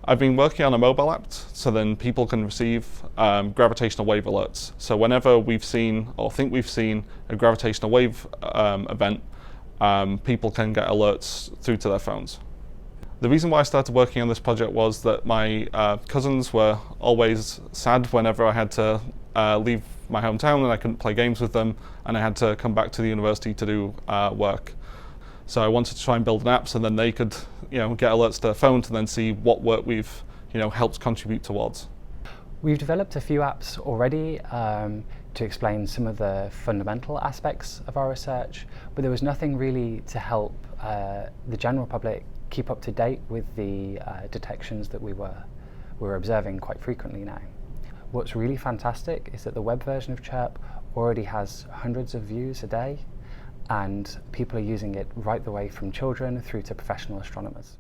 I've been working on a mobile app, so then people can receive gravitational wave alerts. So whenever we've seen or think we've seen a gravitational wave event, people can get alerts through to their phones. The reason why I started working on this project was that my cousins were always sad whenever I had to leave my hometown and I couldn't play games with them, and I had to come back to the university to do work. So I wanted to try and build an app so then they could, get alerts to their phone to then see what work we've, helped contribute towards. We've developed a few apps already to explain some of the fundamental aspects of our research, but there was nothing really to help the general public keep up to date with the detections that we were observing quite frequently now. What's really fantastic is that the web version of Chirp already has hundreds of views a day, and people are using it right the way from children through to professional astronomers.